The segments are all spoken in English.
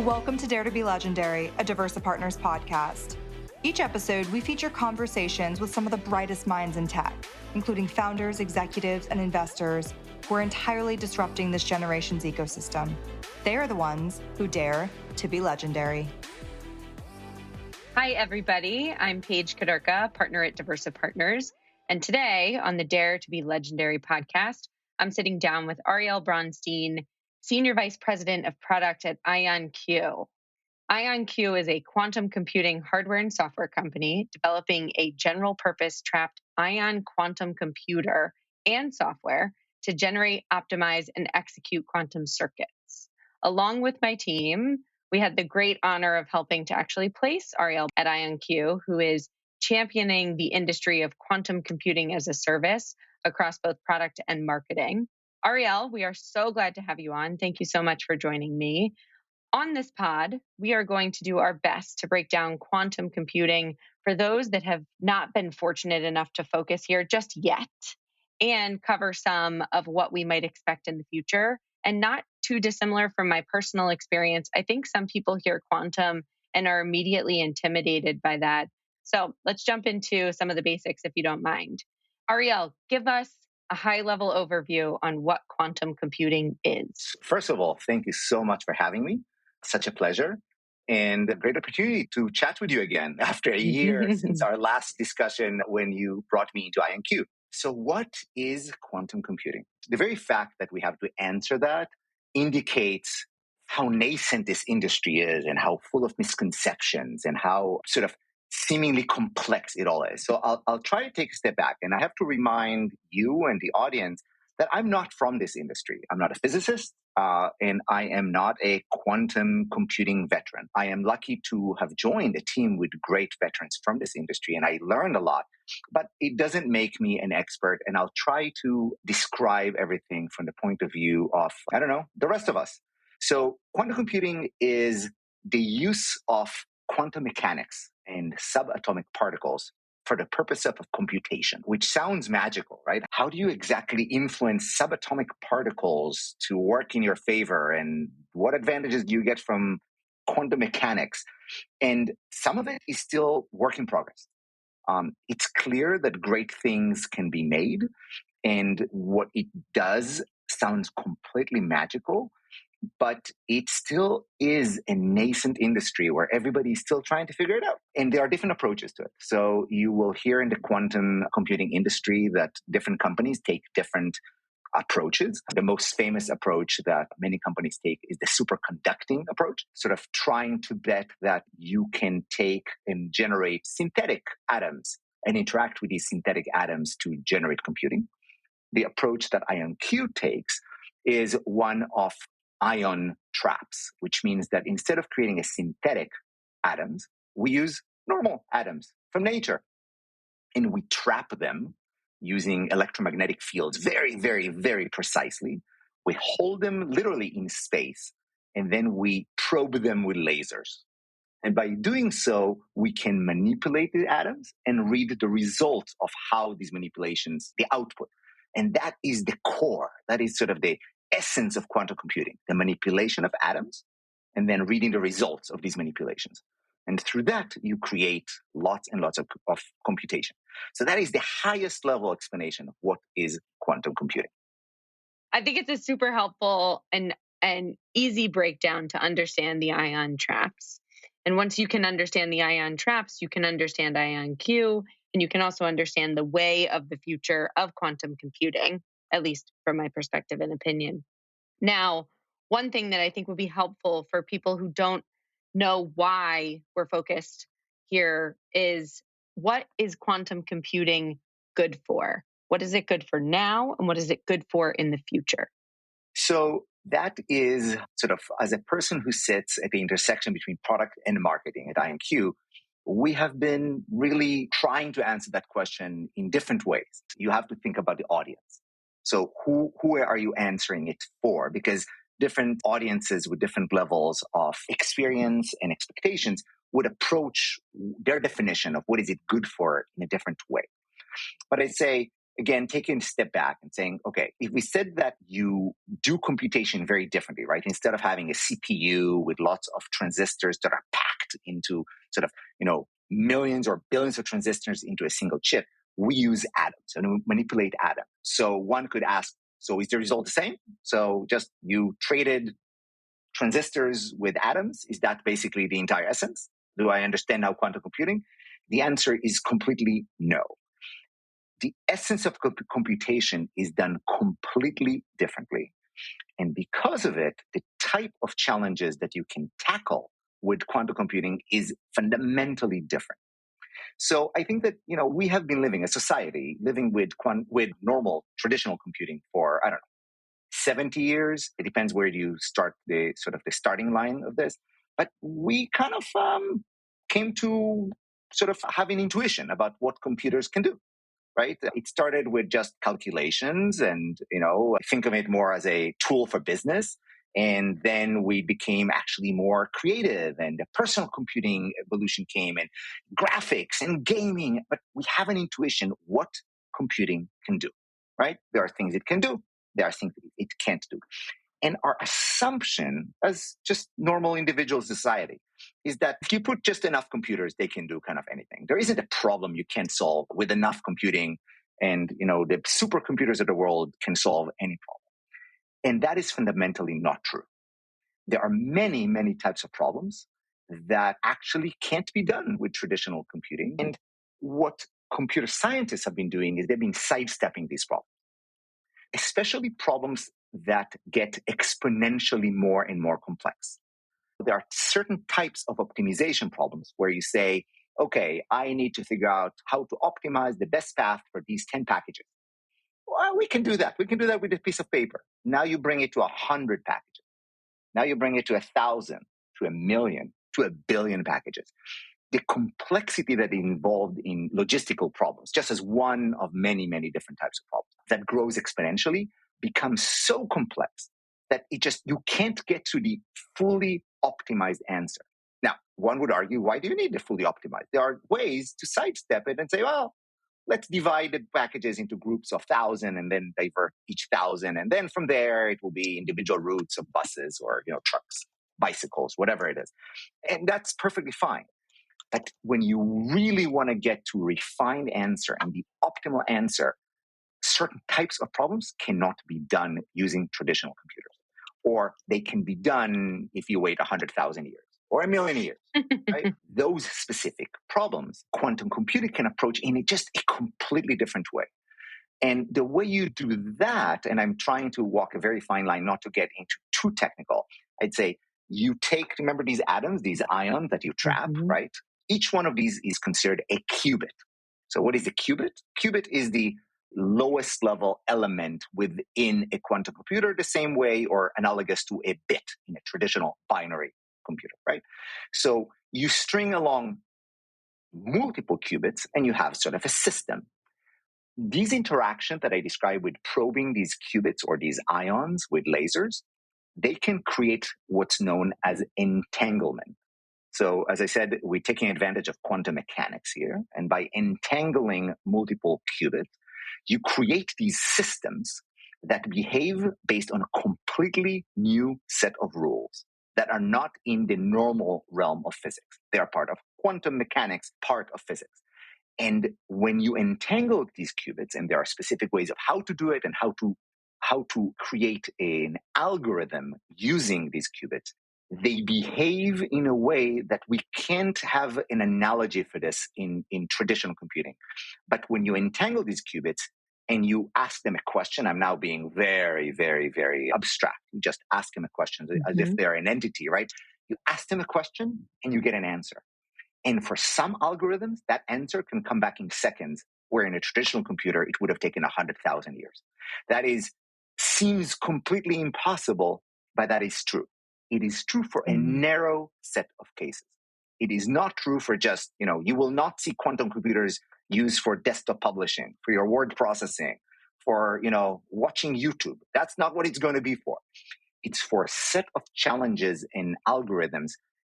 Welcome to Dare to be Legendary, a Diversa Partners podcast. Each episode, we feature conversations with some of the brightest minds in tech, including founders, executives, and investors who are entirely disrupting this generation's ecosystem. They are the ones who dare to be legendary. Hi, everybody. I'm Paige Kadurka, partner at Diversa Partners. And today on the Dare to be Legendary podcast, I'm sitting down with Ariel Braunstein, Senior Vice President of Product at IonQ. IonQ is a quantum computing hardware and software company developing a general-purpose trapped ion quantum computer and software to generate, optimize, and execute quantum circuits. Along with my team, we had the great honor of helping to actually place Ariel at IonQ, who is championing the industry of quantum computing as a service across both product and marketing. Ariel, we are so glad to have you on. Thank you so much for joining me. On this pod, we are going to do our best to break down quantum computing for those that have not been fortunate enough to focus here just yet, and cover some of what we might expect in the future. And not too dissimilar from my personal experience, I think some people hear quantum and are immediately intimidated by that. So let's jump into some of the basics if you don't mind. Ariel, give us a high-level overview on what quantum computing is. First of all, thank you so much for having me. Such a pleasure and a great opportunity to chat with you again after a year since our last discussion when you brought me into IonQ. So what is quantum computing? The very fact that we have to answer that indicates how nascent this industry is and how full of misconceptions and how sort of seemingly complex it all is. So I'll try to take a step back, and I have to remind you and the audience that I'm not from this industry. I'm not a physicist, and I am not a quantum computing veteran. I am lucky to have joined a team with great veterans from this industry, and I learned a lot, but it doesn't make me an expert, and I'll try to describe everything from the point of view of, the rest of us. So quantum computing is the use of quantum mechanics and subatomic particles for the purpose of computation, which sounds magical, right? How do you exactly influence subatomic particles to work in your favor? And what advantages do you get from quantum mechanics? And some of it is still work in progress. It's clear that great things can be made, and what it does sounds completely magical, but it still is a nascent industry where everybody's still trying to figure it out. And there are different approaches to it. So you will hear in the quantum computing industry that different companies take different approaches. The most famous approach that many companies take is the superconducting approach, sort of trying to bet that you can take and generate synthetic atoms and interact with these synthetic atoms to generate computing. The approach that IonQ takes is one of ion traps, which means that instead of creating a synthetic atoms, we use normal atoms from nature. And we trap them using electromagnetic fields very, very, very precisely. We hold them literally in space, and then we probe them with lasers. And by doing so, we can manipulate the atoms and read the results of how these manipulations, the output. And that is the core. That is sort of the essence of quantum computing, the manipulation of atoms, and then reading the results of these manipulations. And through that, you create lots and lots of computation. So that is the highest level explanation of what is quantum computing. I think it's a super helpful and easy breakdown to understand the ion traps. And once you can understand the ion traps, you can understand IonQ, and you can also understand the way of the future of quantum computing, at least from my perspective and opinion. Now, one thing that I think would be helpful for people who don't know why we're focused here is, what is quantum computing good for? What is it good for now, and what is it good for in the future? So that is sort of, as a person who sits at the intersection between product and marketing at IonQ, we have been really trying to answer that question in different ways. You have to think about the audience. So who are you answering it for? Because different audiences with different levels of experience and expectations would approach their definition of what is it good for in a different way. But I'd say again, taking a step back and saying, okay, if we said that you do computation very differently, right? Instead of having a CPU with lots of transistors that are packed into sort of, millions or billions of transistors into a single chip, we use atoms and we manipulate atoms. So one could ask, so is the result the same? So just you traded transistors with atoms? Is that basically the entire essence? Do I understand now quantum computing? The answer is completely no. The essence of computation is done completely differently. And because of it, the type of challenges that you can tackle with quantum computing is fundamentally different. So I think that, we have been living a society living with normal traditional computing for, 70 years. It depends where you start the starting line of this. But we kind of came to sort of have an intuition about what computers can do. Right? It started with just calculations and, think of it more as a tool for business. And then we became actually more creative and the personal computing evolution came and graphics and gaming. But we have an intuition what computing can do, right? There are things it can do. There are things it can't do. And our assumption as just normal individual society is that if you put just enough computers, they can do kind of anything. There isn't a problem you can't solve with enough computing. And, the supercomputers of the world can solve any problem. And that is fundamentally not true. There are many, many types of problems that actually can't be done with traditional computing. And what computer scientists have been doing is they've been sidestepping these problems, especially problems that get exponentially more and more complex. There are certain types of optimization problems where you say, okay, I need to figure out how to optimize the best path for these 10 packages. Well, we can do that. We can do that with a piece of paper. Now you bring it to 100 packages. Now you bring it to 1,000, to 1,000,000, to 1,000,000,000 packages. The complexity that is involved in logistical problems, just as one of many, many different types of problems that grows exponentially, becomes so complex that you can't get to the fully optimized answer. Now, one would argue, why do you need the fully optimized? There are ways to sidestep it and say, well, let's divide the packages into groups of 1,000 and then divert each 1,000. And then from there, it will be individual routes of buses or, trucks, bicycles, whatever it is. And that's perfectly fine. But when you really want to get to a refined answer and the optimal answer, certain types of problems cannot be done using traditional computers. Or they can be done if you wait 100,000 years or 1,000,000 years. Right? Those specific problems, quantum computing can approach in just a completely different way. And the way you do that, and I'm trying to walk a very fine line not to get into too technical, I'd say you remember these atoms, these ions that you trap, right? Each one of these is considered a qubit. So what is a qubit? Qubit is the lowest level element within a quantum computer, the same way or analogous to a bit in a traditional binary computer, right? So you string along multiple qubits and you have sort of a system. These interactions that I described with probing these qubits or these ions with lasers, they can create what's known as entanglement. So as I said, we're taking advantage of quantum mechanics here. And by entangling multiple qubits, you create these systems that behave based on a completely new set of rules that are not in the normal realm of physics. They are part of quantum mechanics, part of physics. And when you entangle these qubits, and there are specific ways of how to do it and how to create an algorithm using these qubits, they behave in a way that we can't have an analogy for this in traditional computing. But when you entangle these qubits and you ask them a question, I'm now being very, very, very abstract. You just ask them a question as if they're an entity, right? You ask them a question and you get an answer. And for some algorithms, that answer can come back in seconds, where in a traditional computer, it would have taken 100,000 years. That seems completely impossible, but that is true. It is true for a narrow set of cases. It is not true for just, you will not see quantum computers used for desktop publishing, for your word processing, for, watching YouTube. That's not what it's going to be for. It's for a set of challenges and algorithms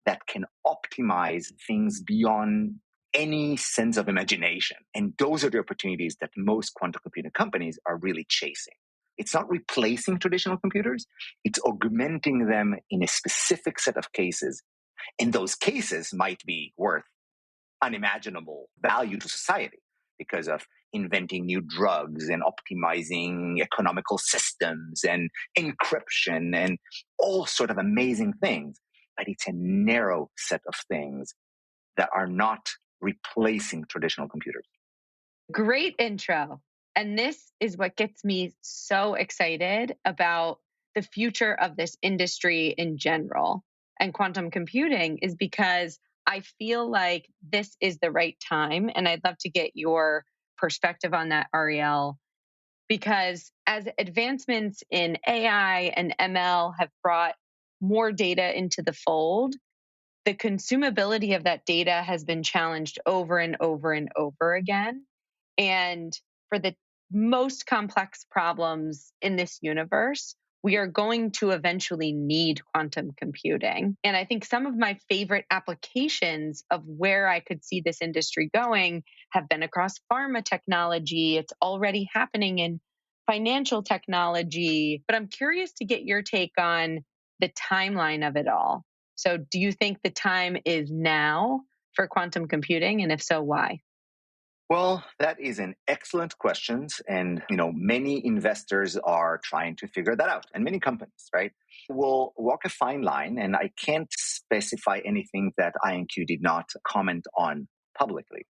that can optimize things beyond any sense of imagination. And those are the opportunities that most quantum computing companies are really chasing. It's not replacing traditional computers, it's augmenting them in a specific set of cases. And those cases might be worth unimaginable value to society because of inventing new drugs and optimizing economical systems and encryption and all sort of amazing things. But it's a narrow set of things that are not replacing traditional computers. Great intro. And this is what gets me so excited about the future of this industry in general and quantum computing is because I feel like this is the right time. And I'd love to get your perspective on that, Ariel, because as advancements in AI and ML have brought more data into the fold, the consumability of that data has been challenged over and over and over again. And for the most complex problems in this universe, we are going to eventually need quantum computing. And I think some of my favorite applications of where I could see this industry going have been across pharma technology. It's already happening in financial technology. But I'm curious to get your take on the timeline of it all. So, do you think the time is now for quantum computing? And if so, why? Well, that is an excellent question. And, many investors are trying to figure that out, and many companies, right? We'll walk a fine line, and I can't specify anything that IonQ did not comment on publicly.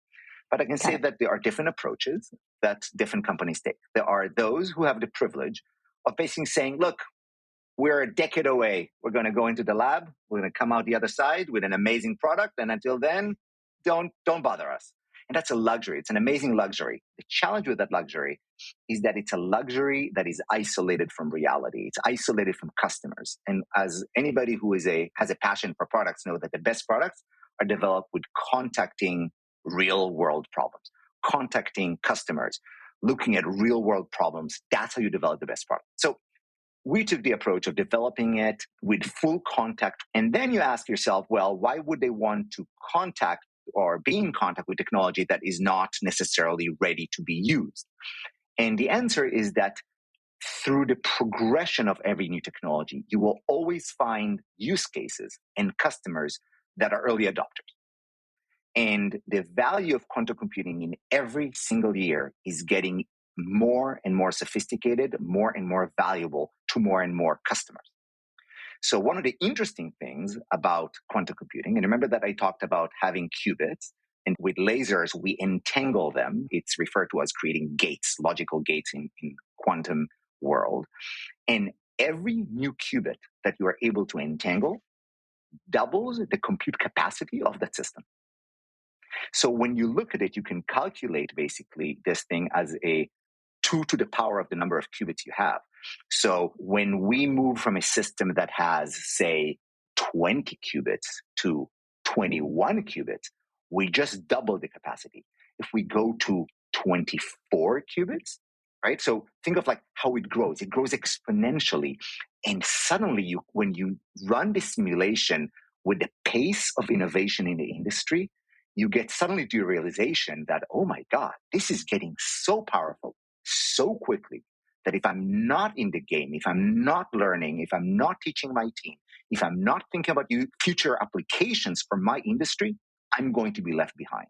But I can say that there are different approaches that different companies take. There are those who have the privilege of basically saying, look, we're a decade away. We're going to go into the lab. We're going to come out the other side with an amazing product. And until then, don't bother us. And that's a luxury. It's an amazing luxury. The challenge with that luxury is that it's a luxury that is isolated from reality. It's isolated from customers. And as anybody who has a passion for products know that the best products are developed with contacting real world problems, contacting customers, looking at real world problems. That's how you develop the best product. So we took the approach of developing it with full contact. And then you ask yourself, well, why would they want to contact or be in contact with technology that is not necessarily ready to be used? And the answer is that through the progression of every new technology, you will always find use cases and customers that are early adopters. And the value of quantum computing in every single year is getting more and more sophisticated, more and more valuable to more and more customers. So one of the interesting things about quantum computing, and remember that I talked about having qubits, and with lasers, we entangle them. It's referred to as creating gates, logical gates in quantum world. And every new qubit that you are able to entangle doubles the compute capacity of that system. So when you look at it, you can calculate basically this thing as a 2 to the power of the number of qubits you have. So when we move from a system that has, say, 20 qubits to 21 qubits, we just double the capacity. If we go to 24 qubits, right? So think of like how it grows exponentially. And suddenly when you run the simulation with the pace of innovation in the industry, you get suddenly to your realization that, oh my God, this is getting so powerful so quickly that if I'm not in the game, if I'm not learning, if I'm not teaching my team, if I'm not thinking about future applications for my industry, I'm going to be left behind.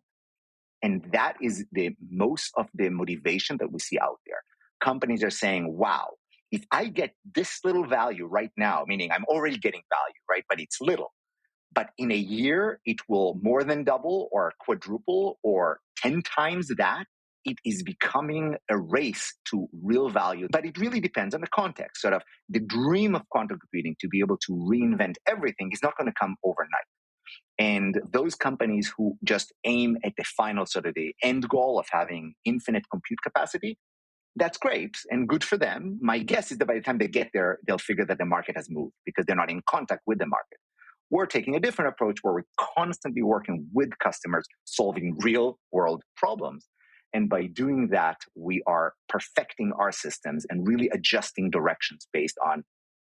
And that is the most of the motivation that we see out there. Companies are saying, wow, if I get this little value right now, meaning I'm already getting value, right? But it's little. But in a year, it will more than double or quadruple or 10 times that. It is becoming a race to real value. But it really depends on the context. Sort of the dream of quantum computing to be able to reinvent everything is not going to come overnight. And those companies who just aim at the final sort of the end goal of having infinite compute capacity, that's great and good for them. My guess is that by the time they get there, they'll figure that the market has moved because they're not in contact with the market. We're taking a different approach where we're constantly working with customers, solving real world problems. And by doing that, we are perfecting our systems and really adjusting directions based on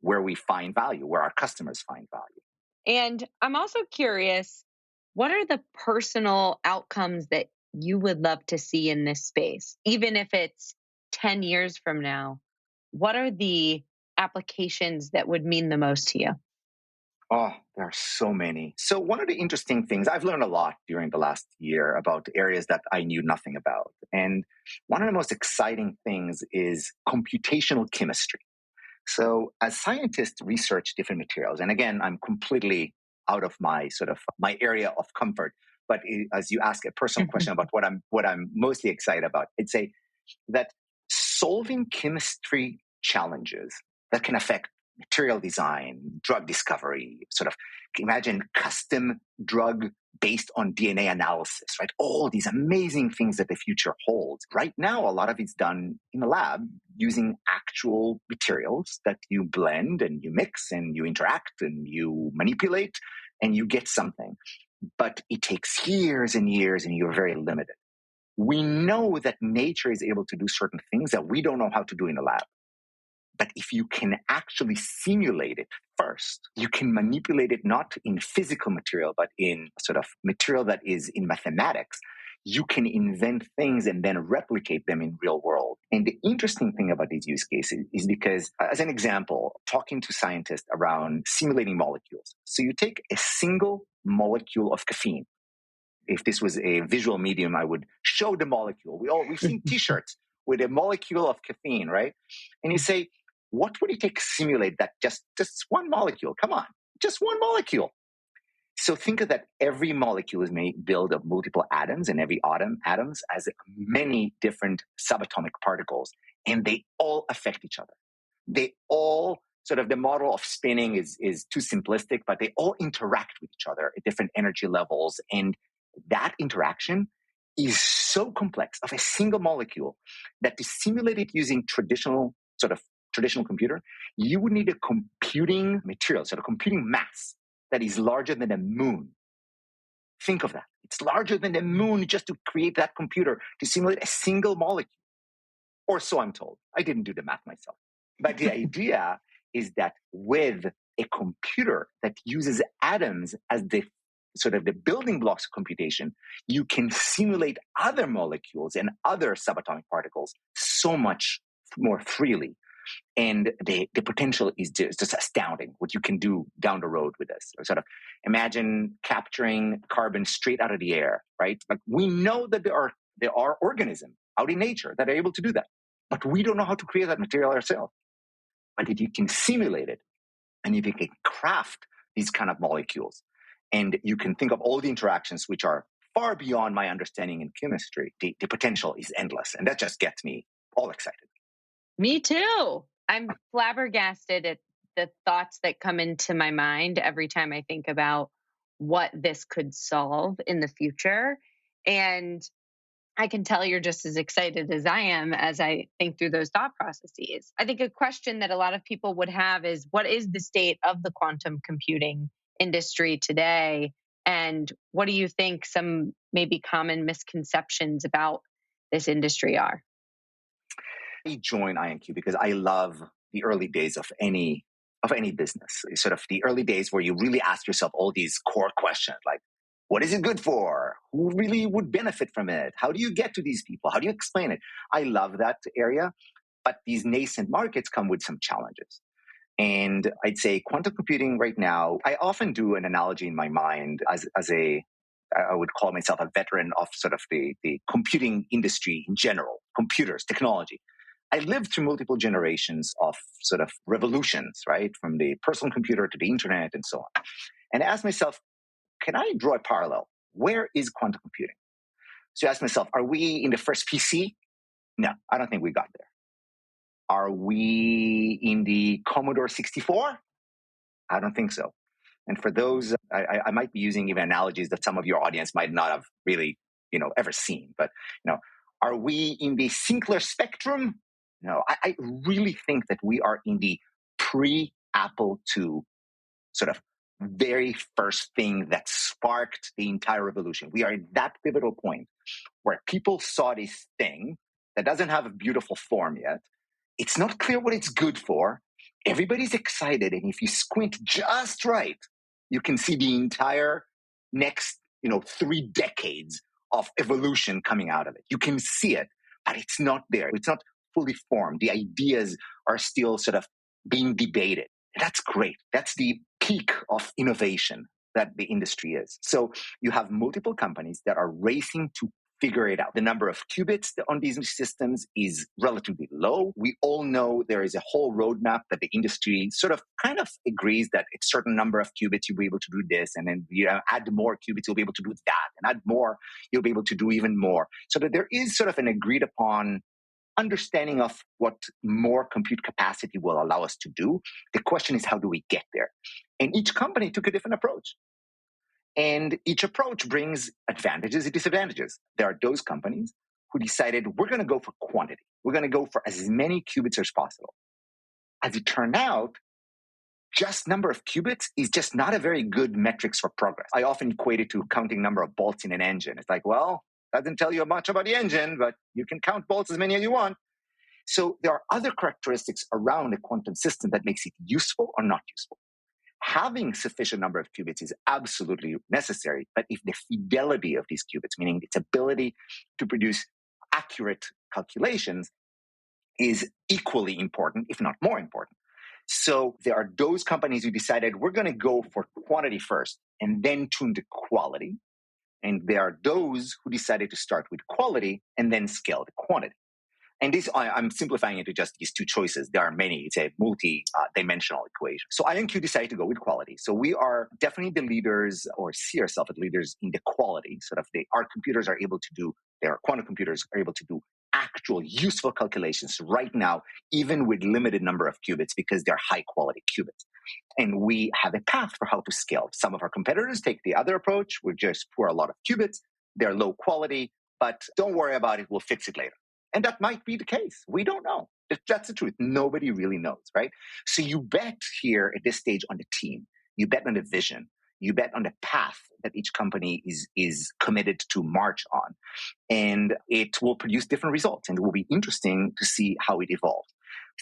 where we find value, where our customers find value. And I'm also curious, What are the personal outcomes that you would love to see in this space? Even if it's 10 years from now, what are the applications that would mean the most to you? Oh, there are so many. So one of the interesting things, I've learned a lot during the last year about areas that I knew nothing about. And one of the most exciting things is computational chemistry. So as scientists research different materials, and again, I'm completely out of my my area of comfort. But as you ask a personal question about what I'm mostly excited about, I'd say that solving chemistry challenges that can affect material design, drug discovery, imagine custom drug based on DNA analysis, right? All these amazing things that the future holds. Right now, a lot of it's done in a lab using actual materials that you blend and you mix and you interact and you manipulate and you get something. But it takes years and years and you're very limited. We know that nature is able to do certain things that we don't know how to do in a lab. But if you can actually simulate it first, you can manipulate it not in physical material, but in material that is in mathematics. You can invent things and then replicate them in real world. And the interesting thing about these use cases is because, as an example, talking to scientists around simulating molecules. So you take a single molecule of caffeine. If this was a visual medium, I would show the molecule. We've seen T-shirts with a molecule of caffeine, right? And you say, what would it take to simulate that? Just one molecule. Come on, just one molecule. So think of that. Every molecule is made built of multiple atoms, and every atoms has many different subatomic particles, and they all affect each other. They all the model of spinning is too simplistic, but they all interact with each other at different energy levels. And that interaction is so complex of a single molecule that to simulate it using traditional computer, you would need a computing material, computing mass that is larger than a moon. Think of that. It's larger than the moon just to create that computer to simulate a single molecule. Or so I'm told. I didn't do the math myself. But the idea is that with a computer that uses atoms as the the building blocks of computation, you can simulate other molecules and other subatomic particles so much more freely. And the potential is just astounding what you can do down the road with this. Imagine capturing carbon straight out of the air, right? Like we know that there are organisms out in nature that are able to do that, but we don't know how to create that material ourselves. But if you can simulate it, and if you can craft these kind of molecules, and you can think of all the interactions which are far beyond my understanding in chemistry, the potential is endless. And that just gets me all excited. Me too. I'm flabbergasted at the thoughts that come into my mind every time I think about what this could solve in the future. And I can tell you're just as excited as I am as I think through those thought processes. I think a question that a lot of people would have is what is the state of the quantum computing industry today? And what do you think some maybe common misconceptions about this industry are? I joined IonQ because I love the early days of any business. It's the early days where you really ask yourself all these core questions like, what is it good for? Who really would benefit from it? How do you get to these people? How do you explain it? I love that area, but these nascent markets come with some challenges. And I'd say quantum computing right now, I often do an analogy in my mind I would call myself a veteran of the computing industry in general, computers, technology. I lived through multiple generations of revolutions, right? From the personal computer to the internet and so on. And I asked myself, can I draw a parallel? Where is quantum computing? So I asked myself, are we in the first PC? No, I don't think we got there. Are we in the Commodore 64? I don't think so. And for those, I might be using even analogies that some of your audience might not have really, ever seen. But, are we in the Sinclair Spectrum? No, I really think that we are in the pre-Apple II very first thing that sparked the entire revolution. We are at that pivotal point where people saw this thing that doesn't have a beautiful form yet. It's not clear what it's good for. Everybody's excited. And if you squint just right, you can see the entire next, 3 decades of evolution coming out of it. You can see it, but it's not there. It's not fully formed. The ideas are still sort of being debated. That's great. That's the peak of innovation that the industry is. So you have multiple companies that are racing to figure it out. The number of qubits on these systems is relatively low. We all know there is a whole roadmap that the industry sort of kind of agrees that a certain number of qubits you'll be able to do this, and then add more qubits, you'll be able to do that, and add more, you'll be able to do even more. So that there is sort of an agreed upon understanding of what more compute capacity will allow us to do. The question is, how do we get there? And each company took a different approach. And each approach brings advantages and disadvantages. There are those companies who decided, we're going to go for quantity. We're going to go for as many qubits as possible. As it turned out, just number of qubits is just not a very good metrics for progress. I often equate it to counting number of bolts in an engine. It's like, well, doesn't tell you much about the engine, but you can count bolts as many as you want. So there are other characteristics around a quantum system that makes it useful or not useful. Having sufficient number of qubits is absolutely necessary, but if the fidelity of these qubits, meaning its ability to produce accurate calculations, is equally important, if not more important. So there are those companies who decided, we're going to go for quantity first and then tune the quality. And there are those who decided to start with quality and then scale the quantity. And this, I'm simplifying it to just these two choices. There are many. It's a multi-dimensional equation. So IonQ decided to go with quality. So we are definitely the leaders, or see ourselves as leaders in the quality. Sort of our computers are able to do, their quantum computers are able to do actual useful calculations right now, even with limited number of qubits, because they're high quality qubits. And we have a path for how to scale. Some of our competitors take the other approach. We just pour a lot of qubits. They're low quality, but don't worry about it. We'll fix it later. And that might be the case. We don't know. That's the truth. Nobody really knows, right? So you bet here at this stage on the team. You bet on the vision. You bet on the path that each company is committed to march on. And it will produce different results. And it will be interesting to see how it evolves.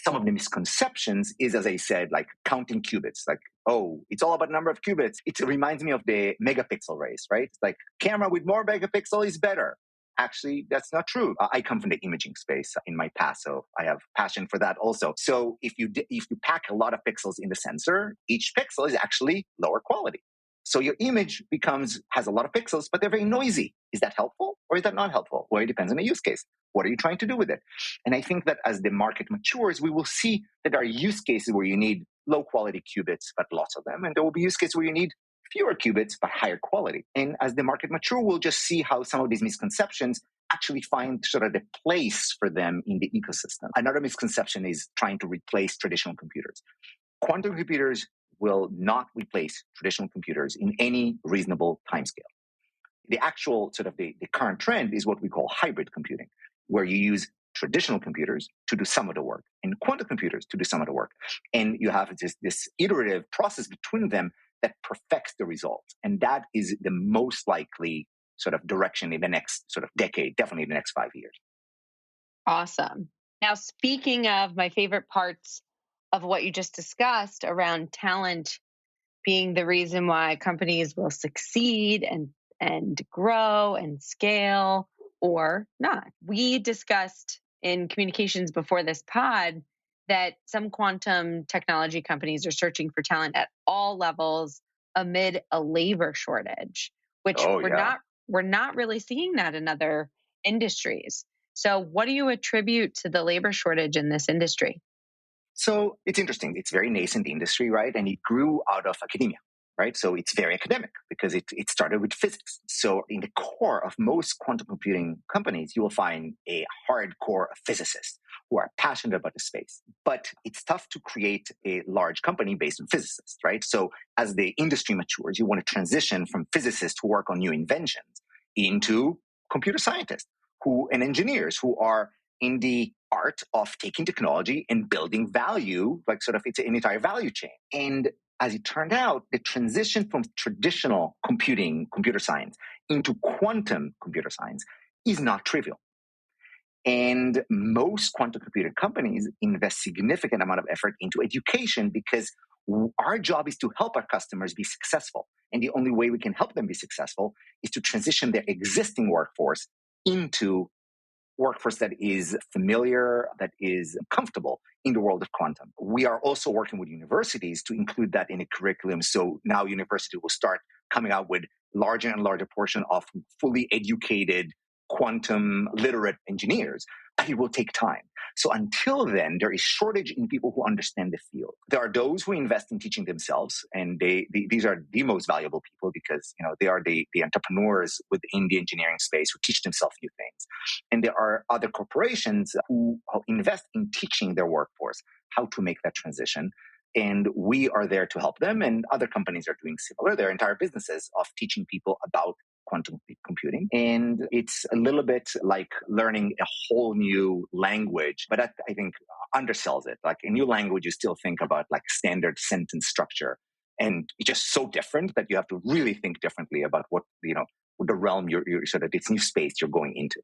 Some of the misconceptions is, as I said, like counting qubits. Like, oh, it's all about number of qubits. It reminds me of the megapixel race, right? It's like camera with more megapixel is better. Actually, that's not true. I come from the imaging space in my past, so I have passion for that also. So if you pack a lot of pixels in the sensor, each pixel is actually lower quality. So your image has a lot of pixels, but they're very noisy. Is that helpful or is that not helpful? Well, it depends on the use case. What are you trying to do with it? And I think that as the market matures, we will see that there are use cases where you need low quality qubits, but lots of them. And there will be use cases where you need fewer qubits, but higher quality. And as the market matures, we'll just see how some of these misconceptions actually find sort of the place for them in the ecosystem. Another misconception is trying to replace traditional computers. Quantum computers will not replace traditional computers in any reasonable timescale. The actual sort of the current trend is what we call hybrid computing, where you use traditional computers to do some of the work and quantum computers to do some of the work. And you have this iterative process between them that perfects the results. And that is the most likely sort of direction in the next sort of decade, definitely the next 5 years. Awesome. Now, speaking of my favorite parts of what you just discussed around talent being the reason why companies will succeed and grow and scale or not. We discussed in communications before this pod that some quantum technology companies are searching for talent at all levels amid a labor shortage, which we're not really seeing that in other industries. So what do you attribute to the labor shortage in this industry? So it's interesting. It's very nascent industry, right? And it grew out of academia, right? So it's very academic because it started with physics. So in the core of most quantum computing companies, you will find a hardcore physicist who are passionate about the space. But it's tough to create a large company based on physicists, right? So as the industry matures, you want to transition from physicists who work on new inventions into computer scientists and engineers who are in the art of taking technology and building value, like sort of it's an entire value chain. And as it turned out, the transition from traditional computer science into quantum computer science is not trivial. And most quantum computer companies invest significant amount of effort into education because Our job is to help our customers be successful. And the only way we can help them be successful is to transition their existing workforce into workforce that is familiar, that is comfortable in the world of quantum. We are also working with universities to include that in a curriculum. So now university will start coming out with larger and larger portion of fully educated quantum literate engineers. It will take time. So until then, there is shortage in people who understand the field. There are those who invest in teaching themselves, and these are the most valuable people because they are the entrepreneurs within the engineering space who teach themselves new things. And there are other corporations who invest in teaching their workforce how to make that transition. And we are there to help them, and other companies are doing similar. There are entire businesses of teaching people about quantum computing. And it's a little bit like learning a whole new language, but that, I think, undersells it. Like a new language, you still think about like standard sentence structure. And it's just so different that you have to really think differently about what the realm you're sort of this new space you're going into.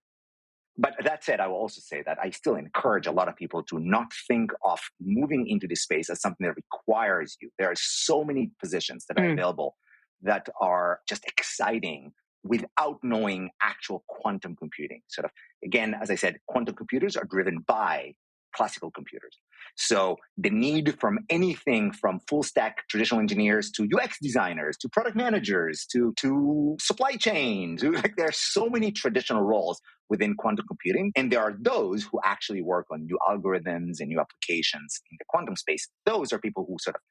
But that said, I will also say that I still encourage a lot of people to not think of moving into this space as something that requires you. There are so many positions that are available that are just exciting without knowing actual quantum computing. Sort of, again, as I said, quantum computers are driven by classical computers. So the need from anything from full stack traditional engineers to UX designers to product managers to supply chain, there are so many traditional roles within quantum computing. And there are those who actually work on new algorithms and new applications in the quantum space. Those are people who sort of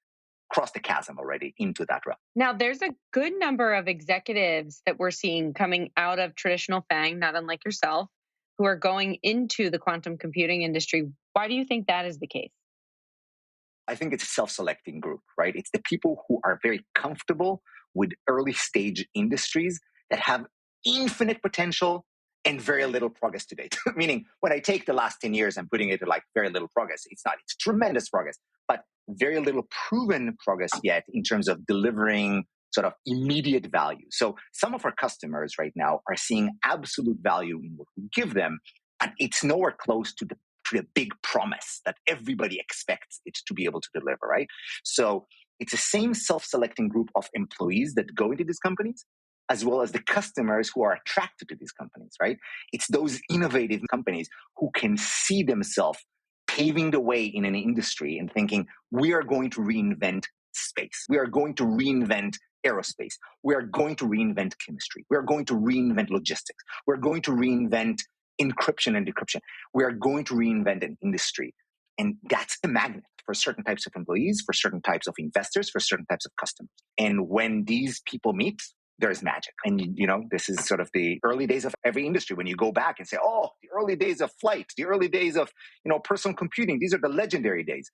cross the chasm already into that realm. Now, there's a good number of executives that we're seeing coming out of traditional FANG, not unlike yourself, who are going into the quantum computing industry. Why do you think that is the case? I think it's a self-selecting group, right? It's the people who are very comfortable with early stage industries that have infinite potential and very little progress to date. Meaning, when I take the last 10 years and putting it to like very little progress, it's tremendous progress, but very little proven progress yet in terms of delivering sort of immediate value. So some of our customers right now are seeing absolute value in what we give them, and it's nowhere close to the big promise that everybody expects it to be able to deliver, right? So it's the same self-selecting group of employees that go into these companies, as well as the customers who are attracted to these companies, right? It's those innovative companies who can see themselves paving the way in an industry and thinking, we are going to reinvent space. We are going to reinvent aerospace. We are going to reinvent chemistry. We are going to reinvent logistics. We're going to reinvent encryption and decryption. We are going to reinvent an industry. And that's the magnet for certain types of employees, for certain types of investors, for certain types of customers. And when these people meet, there's magic. And, this is sort of the early days of every industry. When you go back and say, oh, the early days of flight, the early days of, personal computing, these are the legendary days.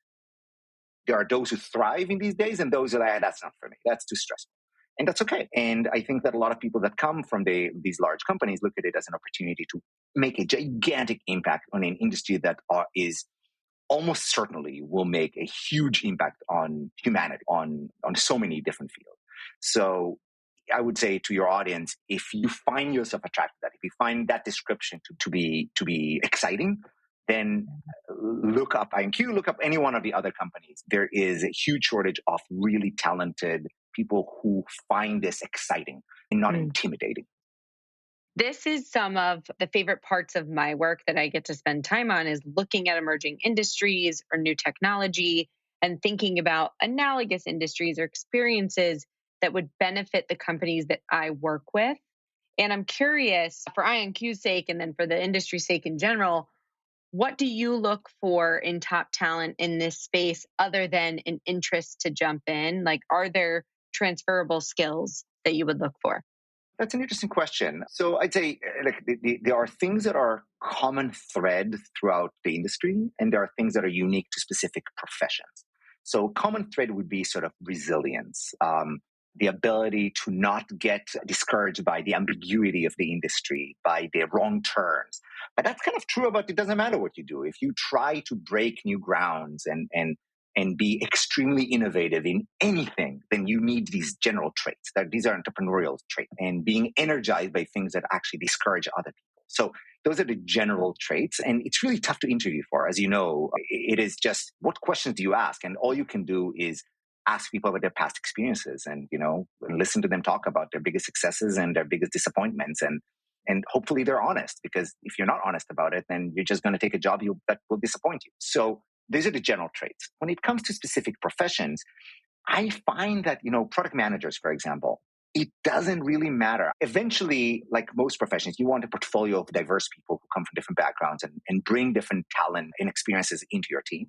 There are those who thrive in these days and those who are like, that's not for me. That's too stressful. And that's okay. And I think that a lot of people that come from these large companies look at it as an opportunity to make a gigantic impact on an industry that is almost certainly will make a huge impact on humanity on so many different fields. So I would say to your audience, if you find yourself attracted to that, if you find that description to be exciting, then look up IonQ, look up any one of the other companies. There is a huge shortage of really talented people who find this exciting and not intimidating. This is some of the favorite parts of my work that I get to spend time on is looking at emerging industries or new technology and thinking about analogous industries or experiences that would benefit the companies that I work with. And I'm curious, for IonQ's sake and then for the industry's sake in general, what do you look for in top talent in this space other than an interest to jump in? Like, are there transferable skills that you would look for? That's an interesting question. So I'd say there are things that are common thread throughout the industry, and there are things that are unique to specific professions. So common thread would be sort of resilience, the ability to not get discouraged by the ambiguity of the industry, by the wrong turns. But that's kind of true about it doesn't matter what you do. If you try to break new grounds and be extremely innovative in anything, then you need these general traits. These are entrepreneurial traits and being energized by things that actually discourage other people. So those are the general traits. And it's really tough to interview for. As you know, it is just, what questions do you ask? And all you can do is ask people about their past experiences and, listen to them talk about their biggest successes and their biggest disappointments. And hopefully they're honest, because if you're not honest about it, then you're just going to take a job that will disappoint you. So these are the general traits. When it comes to specific professions, I find that, product managers, for example, it doesn't really matter. Eventually, like most professions, you want a portfolio of diverse people who come from different backgrounds and bring different talent and experiences into your team.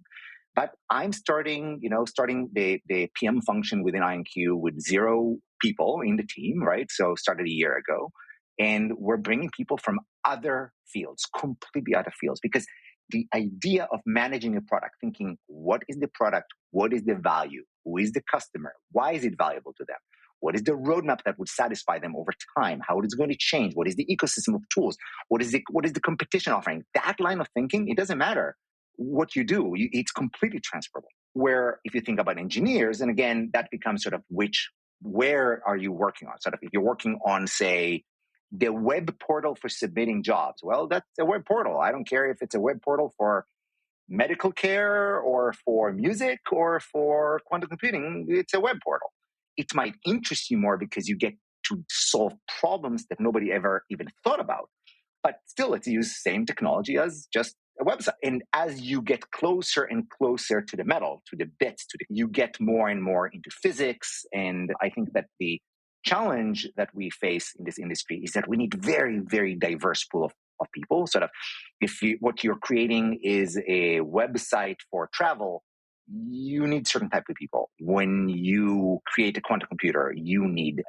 But I'm starting the PM function within IonQ with 0 people in the team, right? So started a year ago. And we're bringing people from other fields, completely other fields, because the idea of managing a product, thinking, what is the product? What is the value? Who is the customer? Why is it valuable to them? What is the roadmap that would satisfy them over time? How it is going to change? What is the ecosystem of tools? What is the competition offering? That line of thinking, it doesn't matter what you do. It's completely transferable. Where if you think about engineers, and again, that becomes sort of where are you working on? Sort of if you're working on, say, the web portal for submitting jobs. Well, that's a web portal. I don't care if it's a web portal for medical care or for music or for quantum computing. It's a web portal. It might interest you more because you get to solve problems that nobody ever even thought about. But still, it's use the same technology as just a website. And as you get closer and closer to the metal, to the bits, you get more and more into physics. And I think that the challenge that we face in this industry is that we need very, very diverse pool of people. Sort of, what you're creating is a website for travel, you need certain type of people. When you create a quantum computer, you need,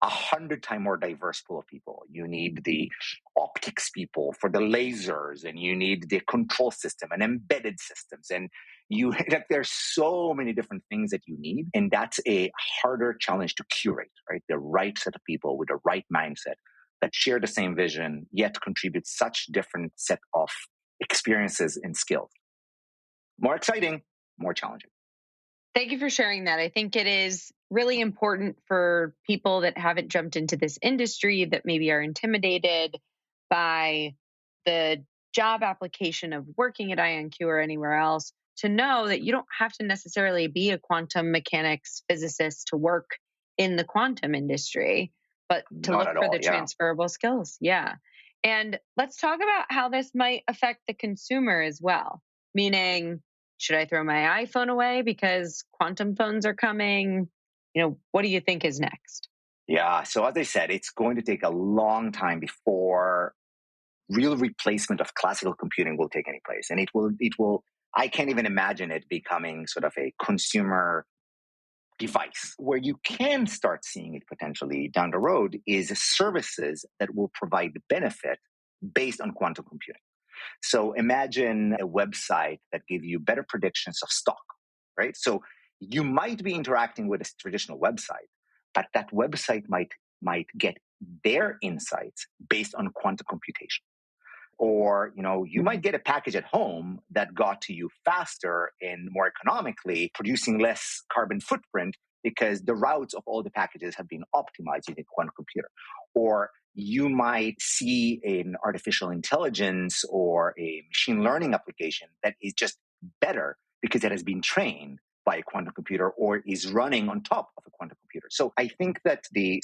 100 times more diverse pool of people. You need the optics people for the lasers, and you need the control system and embedded systems. And there's so many different things that you need. And that's a harder challenge to curate, right? The right set of people with the right mindset that share the same vision, yet contribute such different set of experiences and skills. More exciting, more challenging. Thank you for sharing that. I think it is really important for people that haven't jumped into this industry, that maybe are intimidated by the job application of working at IonQ or anywhere else, to know that you don't have to necessarily be a quantum mechanics physicist to work in the quantum industry, but to Not look at for all, the yeah. transferable skills. Yeah. And let's talk about how this might affect the consumer as well. Meaning, should I throw my iPhone away because quantum phones are coming? What do you think is next? Yeah. So as I said, it's going to take a long time before real replacement of classical computing will take any place. And it will, I can't even imagine it becoming sort of a consumer device. Where you can start seeing it potentially down the road is services that will provide benefit based on quantum computing. So imagine a website that gives you better predictions of stock, right? So you might be interacting with a traditional website, but that website might get their insights based on quantum computation. Or, you might get a package at home that got to you faster and more economically, producing less carbon footprint because the routes of all the packages have been optimized using a quantum computer. Or you might see an artificial intelligence or a machine learning application that is just better because it has been trained by a quantum computer or is running on top of a quantum computer. So I think that the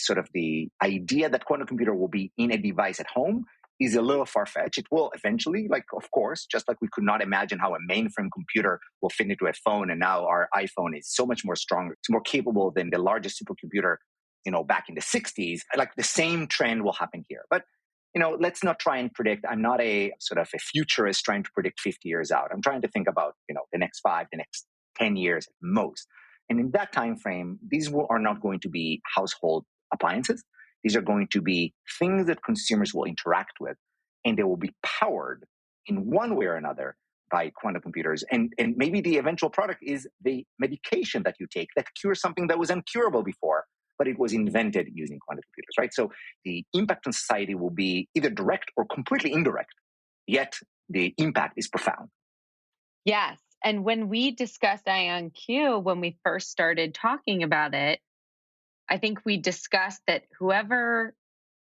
idea that quantum computer will be in a device at home is a little far-fetched. It will eventually, of course, just like we could not imagine how a mainframe computer will fit into a phone, and now our iPhone is so much more stronger, it's more capable than the largest supercomputer, back in the 60s. Like the same trend will happen here. But, let's not try and predict. I'm not a sort of a futurist trying to predict 50 years out. I'm trying to think about, the next 5, the next 10 years at most. And in that time frame, these are not going to be household appliances. These are going to be things that consumers will interact with, and they will be powered in one way or another by quantum computers. And maybe the eventual product is the medication that you take that cures something that was uncurable before, but it was invented using quantum computers, right? So the impact on society will be either direct or completely indirect, yet the impact is profound. Yes. And when we discussed IonQ, when we first started talking about it, I think we discussed that whoever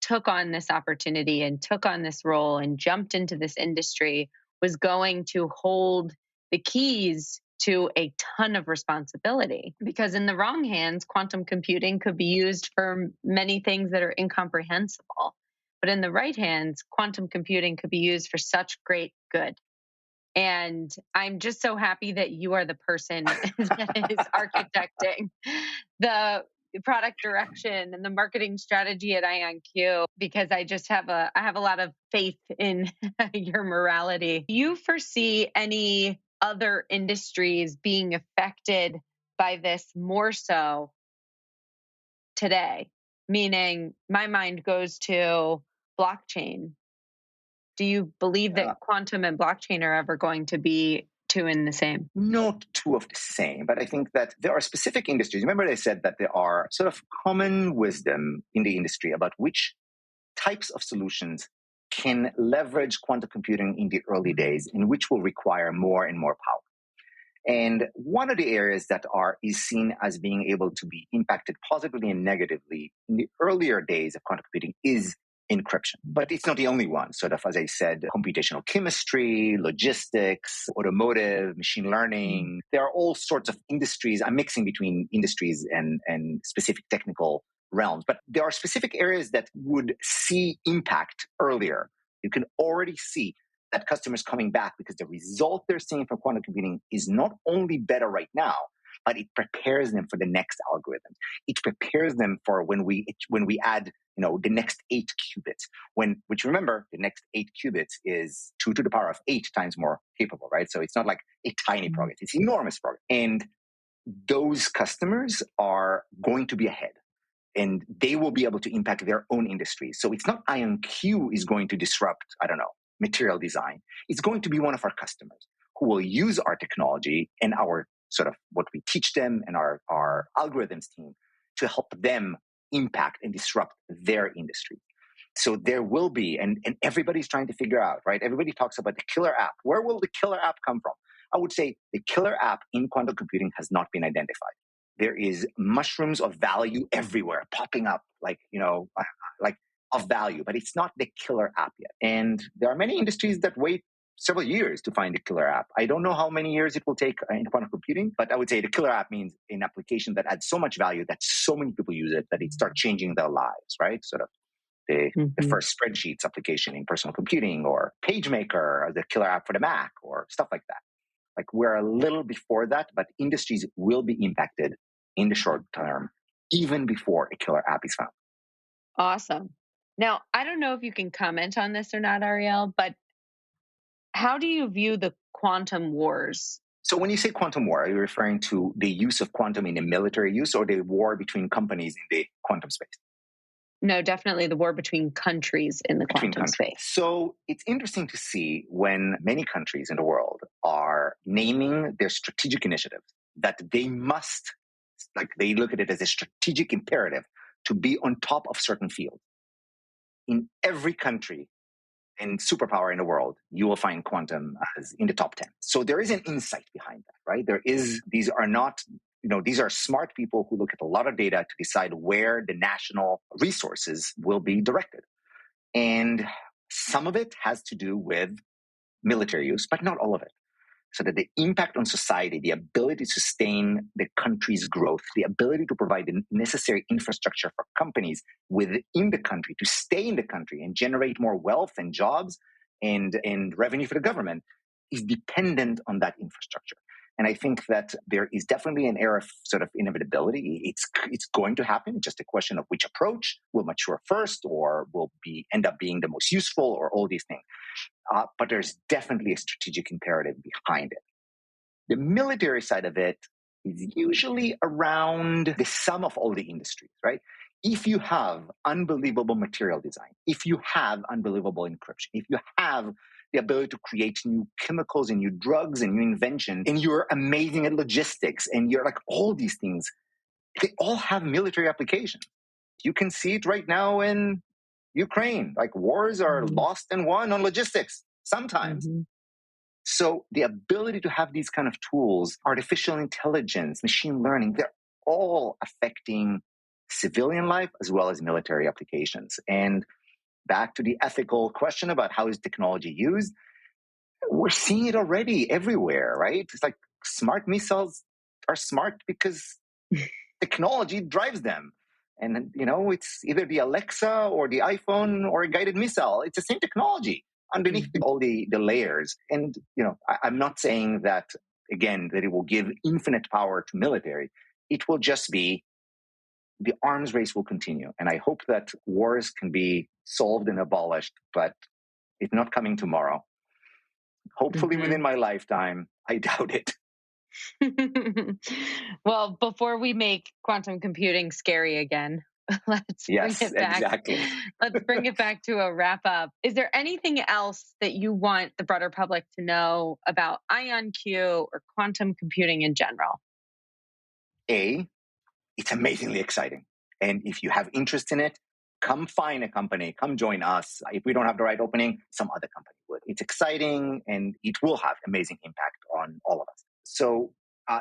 took on this opportunity and took on this role and jumped into this industry was going to hold the keys to a ton of responsibility, because in the wrong hands, quantum computing could be used for many things that are incomprehensible. But in the right hands, quantum computing could be used for such great good. And I'm just so happy that you are the person that is architecting the product direction and the marketing strategy at IonQ, because I have a lot of faith in your morality. Do you foresee any other industries being affected by this more so today? Meaning, my mind goes to blockchain. Do you believe that quantum and blockchain are ever going to be two in the same? Not two of the same, but I think that there are specific industries. Remember, I said that there are sort of common wisdom in the industry about which types of solutions can leverage quantum computing in the early days and which will require more and more power. And one of the areas that is seen as being able to be impacted positively and negatively in the earlier days of quantum computing is encryption. But it's not the only one. Sort of, as I said, computational chemistry, logistics, automotive, machine learning. There are all sorts of industries. I'm mixing between industries and specific technical realms. But there are specific areas that would see impact earlier. You can already see that customers coming back because the result they're seeing from quantum computing is not only better right now, but it prepares them for the next algorithm. It prepares them for when we add, the next 8 qubits. Which remember, the next 8 qubits is 2 to the power of 8 times more capable, right? So it's not like a tiny progress; it's enormous progress. And those customers are going to be ahead. And they will be able to impact their own industries. So it's not IonQ is going to disrupt, material design. It's going to be one of our customers who will use our technology and our sort of what we teach them and our algorithms team to help them impact and disrupt their industry. So there will be, and everybody's trying to figure out, right? Everybody talks about the killer app. Where will the killer app come from? I would say the killer app in quantum computing has not been identified. There is mushrooms of value everywhere popping up, like of value, but it's not the killer app yet. And there are many industries that wait several years to find a killer app. I don't know how many years it will take in quantum computing, but I would say the killer app means an application that adds so much value that so many people use it that it starts changing their lives, right? Sort of the first spreadsheets application in personal computing, or PageMaker, or the killer app for the Mac, or stuff like that. Like, we're a little before that, but industries will be impacted in the short term, even before a killer app is found. Awesome. Now, I don't know if you can comment on this or not, Ariel, but how do you view the quantum wars? So when you say quantum war, are you referring to the use of quantum in the military use, or the war between companies in the quantum space? No, definitely the war between countries in the quantum space. So it's interesting to see when many countries in the world are naming their strategic initiatives that they must, they look at it as a strategic imperative to be on top of certain fields. In every country and superpower in the world, you will find quantum as in the top 10. So there is an insight behind that, right? These are smart people who look at a lot of data to decide where the national resources will be directed. And some of it has to do with military use, but not all of it. So that the impact on society, the ability to sustain the country's growth, the ability to provide the necessary infrastructure for companies within the country to stay in the country and generate more wealth and jobs and revenue for the government is dependent on that infrastructure. And I think that there is definitely an era of sort of inevitability. It's going to happen. It's just a question of which approach will mature first, or will end up being the most useful, or all these things. But there's definitely a strategic imperative behind it. The military side of it is usually around the sum of all the industries, right? If you have unbelievable material design, if you have unbelievable encryption, if you have the ability to create new chemicals and new drugs and new invention, and you're amazing at logistics, and you're like all these things, they all have military applications. You can see it right now in Ukraine. Like, wars are lost and won on logistics sometimes. So the ability to have these kind of tools, artificial intelligence, machine learning, they're all affecting civilian life as well as military applications. And back to the ethical question about how is technology used, we're seeing it already everywhere, right? It's like smart missiles are smart because technology drives them. And, it's either the Alexa or the iPhone or a guided missile. It's the same technology underneath all the layers. And, I'm not saying that, again, that it will give infinite power to military. It will just be the arms race will continue. And I hope that wars can be solved and abolished, but it's not coming tomorrow. Hopefully within my lifetime. I doubt it. Well, before we make quantum computing scary again, let's bring it back. Exactly. Let's bring it back to a wrap up. Is there anything else that you want the broader public to know about IonQ or quantum computing in general? It's amazingly exciting. And if you have interest in it, come find a company, come join us. If we don't have the right opening, some other company would. It's exciting and it will have amazing impact on all of us. So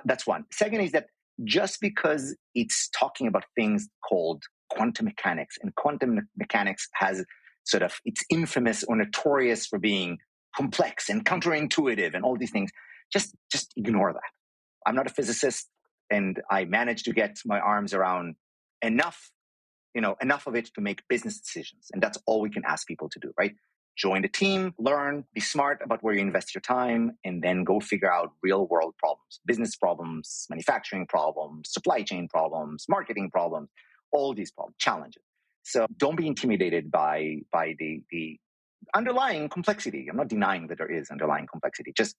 that's one. Second is that just because it's talking about things called quantum mechanics, and quantum mechanics has it's infamous or notorious for being complex and counterintuitive and all these things, just ignore that. I'm not a physicist, and I managed to get my arms around enough of it to make business decisions. And that's all we can ask people to do, right? Join the team, learn, be smart about where you invest your time, and then go figure out real world problems, business problems, manufacturing problems, supply chain problems, marketing problems, all these problems, challenges. So don't be intimidated by the underlying complexity. I'm not denying that there is underlying complexity. Just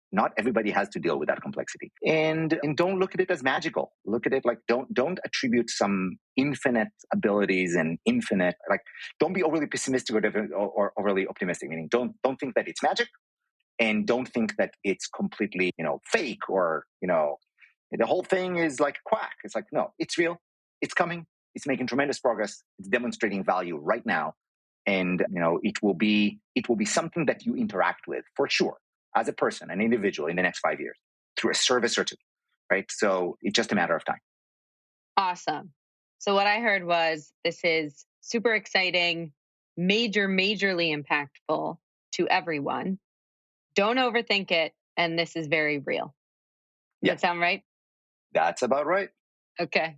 not everybody has to deal with that complexity. And don't look at it as magical. Look at it like don't attribute some infinite abilities and don't be overly pessimistic or overly optimistic. Meaning don't think that it's magic, and don't think that it's completely fake or the whole thing is like a quack. It's like, no, it's real. It's coming. It's making tremendous progress. It's demonstrating value right now, and it will be something that you interact with for sure, as a person, an individual, in the next 5 years through a service or two, right? So it's just a matter of time. Awesome. So what I heard was this is super exciting, majorly impactful to everyone. Don't overthink it. And this is very real. Does that sound right? That's about right. Okay.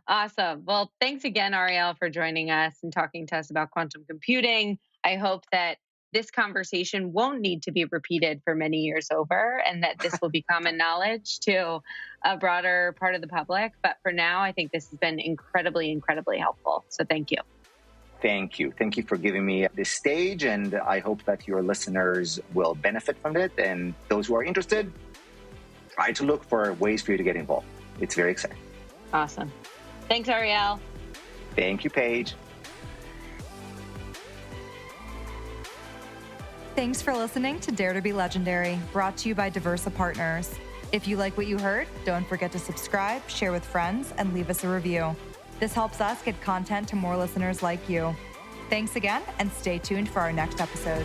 Awesome. Well, thanks again, Ariel, for joining us and talking to us about quantum computing. I hope that this conversation won't need to be repeated for many years over, and that this will be common knowledge to a broader part of the public. But for now, I think this has been incredibly helpful. So thank you. Thank you. Thank you for giving me this stage, and I hope that your listeners will benefit from it. And those who are interested, try to look for ways for you to get involved. It's very exciting. Awesome. Thanks, Ariel. Thank you, Paige. Thanks for listening to Dare to be Legendary, brought to you by Diversa Partners. If you like what you heard, don't forget to subscribe, share with friends, and leave us a review. This helps us get content to more listeners like you. Thanks again, and stay tuned for our next episode.